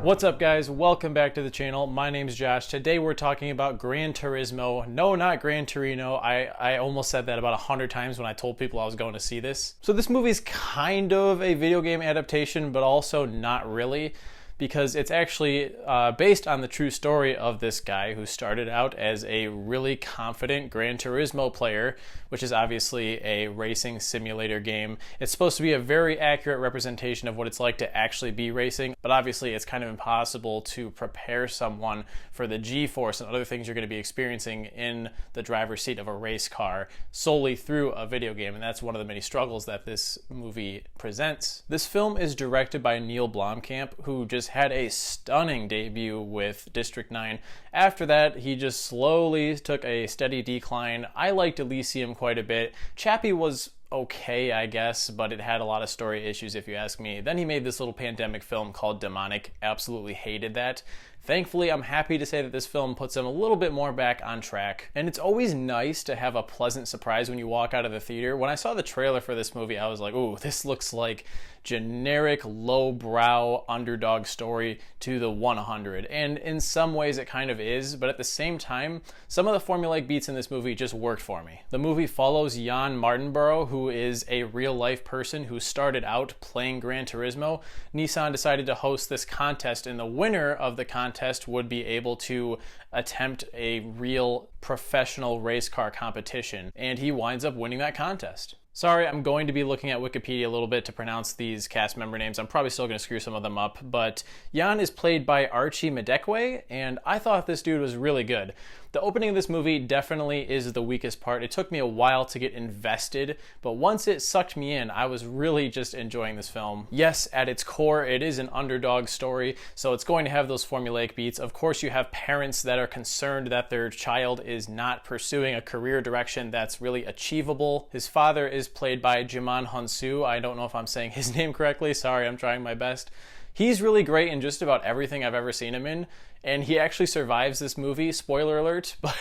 What's up guys, welcome back to the channel. My name's Josh. Today we're talking about Gran Turismo. No, not Gran Torino. I almost said that about 100 times when I told people I was going to see this. So this movie is kind of a video game adaptation, but also not really, because it's actually based on the true story of this guy who started out as a really confident Gran Turismo player, which is obviously a racing simulator game. It's supposed to be a very accurate representation of what it's like to actually be racing, but obviously it's kind of impossible to prepare someone for the G-force and other things you're going to be experiencing in the driver's seat of a race car solely through a video game, and that's one of the many struggles that this movie presents. This film is directed by Neil Blomkamp, who just had a stunning debut with District 9. After that, he just slowly took a steady decline. I liked Elysium quite a bit. Chappie was okay, I guess, but it had a lot of story issues if you ask me. Then he made this little pandemic film called Demonic. Absolutely hated that. Thankfully, I'm happy to say that this film puts him a little bit more back on track. And it's always nice to have a pleasant surprise when you walk out of the theater. When I saw the trailer for this movie, I was like, ooh, this looks like generic, lowbrow underdog story to the 100. And in some ways it kind of is, but at the same time, some of the formulaic beats in this movie just worked for me. The movie follows Jan Martinborough, who is a real-life person who started out playing Gran Turismo. Nissan decided to host this contest, and the winner of the contest would be able to attempt a real professional race car competition, and he winds up winning that contest. Sorry, I'm going to be looking at Wikipedia a little bit to pronounce these cast member names. I'm probably still going to screw some of them up, but Jan is played by Archie Madekwe, and I thought this dude was really good. The opening of this movie definitely is the weakest part. It took me a while to get invested, but once it sucked me in, I was really just enjoying this film. Yes, at its core, it is an underdog story, so it's going to have those formulaic beats. Of course, you have parents that are concerned that their child is not pursuing a career direction that's really achievable. His father is played by Jimon Hunsu. I don't know if I'm saying his name correctly. Sorry, I'm trying my best. He's really great in just about everything I've ever seen him in, and he actually survives this movie. Spoiler alert, but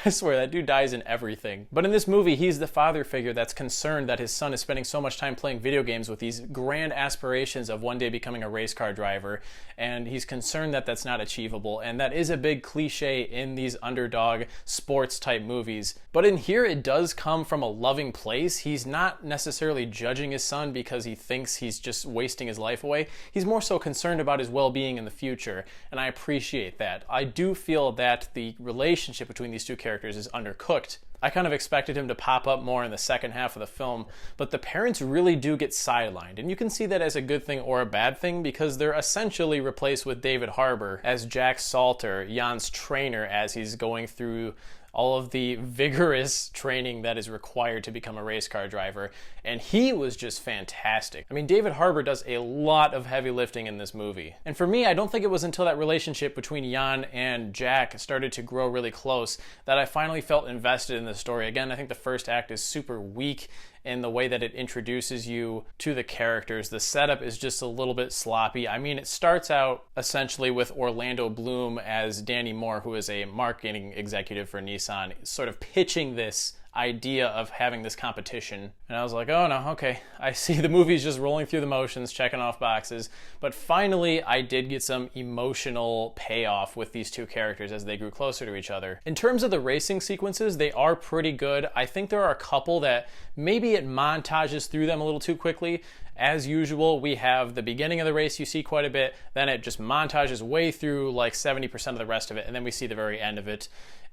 I swear that dude dies in everything. But in this movie, he's the father figure that's concerned that his son is spending so much time playing video games with these grand aspirations of one day becoming a race car driver, and he's concerned that that's not achievable, and that is a big cliche in these underdog sports type movies. But in here, it does come from a loving place. He's not necessarily judging his son because he thinks he's just wasting his life away. He's more so concerned about his well-being in the future, and I appreciate that. I do feel that the relationship between these two characters is undercooked. I kind of expected him to pop up more in the second half of the film, but the parents really do get sidelined, and you can see that as a good thing or a bad thing because they're essentially replaced with David Harbour as Jack Salter, Jan's trainer, as he's going through all of the vigorous training that is required to become a race car driver, and he was just fantastic. I mean, David Harbour does a lot of heavy lifting in this movie. And for me, I don't think it was until that relationship between Jan and Jack started to grow really close that I finally felt invested in the story. Again, I think the first act is super weak in the way that it introduces you to the characters. The setup is just a little bit sloppy. I mean, it starts out essentially with Orlando Bloom as Danny Moore, who is a marketing executive for Nissan, sort of pitching this idea of having this competition. And I was like, oh no, okay. I see the movie's just rolling through the motions, checking off boxes. But finally, I did get some emotional payoff with these two characters as they grew closer to each other. In terms of the racing sequences, they are pretty good. I think there are a couple that maybe it montages through them a little too quickly. As usual, we have the beginning of the race you see quite a bit, then it just montages way through like 70% of the rest of it, and then we see the very end of it.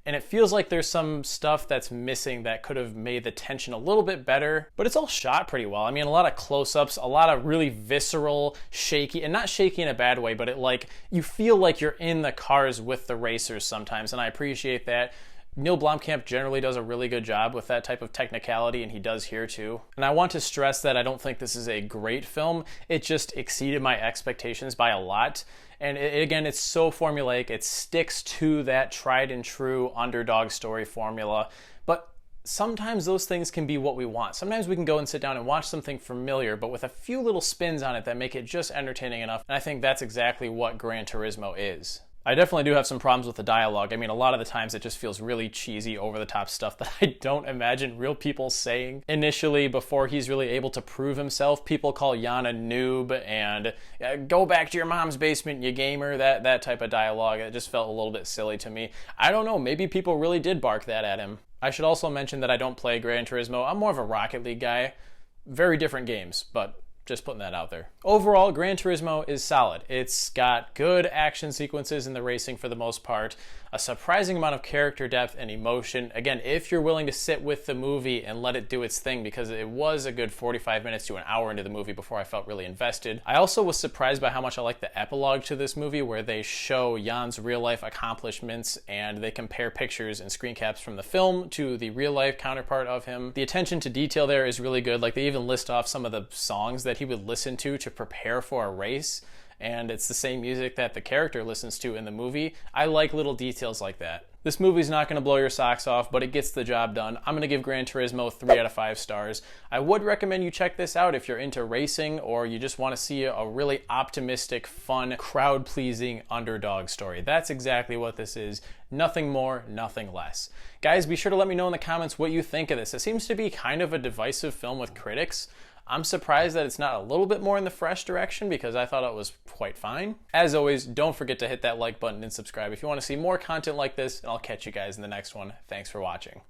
And it feels like there's some stuff that's missing that could have made the tension a little bit better, but it's all shot pretty well. I mean, a lot of close-ups, a lot of really visceral, shaky, and not shaky in a bad way, but it like, you feel like you're in the cars with the racers sometimes, and I appreciate that. Neil Blomkamp generally does a really good job with that type of technicality, and he does here too. And I want to stress that I don't think this is a great film. It just exceeded my expectations by a lot. And again, it's so formulaic. It sticks to that tried and true underdog story formula. But sometimes those things can be what we want. Sometimes we can go and sit down and watch something familiar, but with a few little spins on it that make it just entertaining enough. And I think that's exactly what Gran Turismo is. I definitely do have some problems with the dialogue. I mean, a lot of the times it just feels really cheesy, over-the-top stuff that I don't imagine real people saying. Initially, before he's really able to prove himself, people call Jan a noob and go back to your mom's basement, you gamer, that type of dialogue. It just felt a little bit silly to me. I don't know, maybe people really did bark that at him. I should also mention that I don't play Gran Turismo. I'm more of a Rocket League guy. Very different games, but just putting that out there. Overall, Gran Turismo is solid. It's got good action sequences in the racing for the most part, a surprising amount of character depth and emotion. Again, if you're willing to sit with the movie and let it do its thing, because it was a good 45 minutes to an hour into the movie before I felt really invested. I also was surprised by how much I like the epilogue to this movie, where they show Jan's real life accomplishments and they compare pictures and screen caps from the film to the real life counterpart of him. The attention to detail there is really good. Like, they even list off some of the songs that he would listen to prepare for a race, and it's the same music that the character listens to in the movie. I like little details like that. This movie's not going to blow your socks off, but it gets the job done. I'm going to give Gran Turismo 3 out of 5 stars. I would recommend you check this out if you're into racing or you just want to see a really optimistic, fun, crowd-pleasing underdog story. That's exactly what this is. Nothing more, nothing less. Guys, be sure to let me know in the comments what you think of this. It seems to be kind of a divisive film with critics. I'm surprised that it's not a little bit more in the fresh direction, because I thought it was quite fine. As always, don't forget to hit that like button and subscribe if you want to see more content like this, and I'll catch you guys in the next one. Thanks for watching.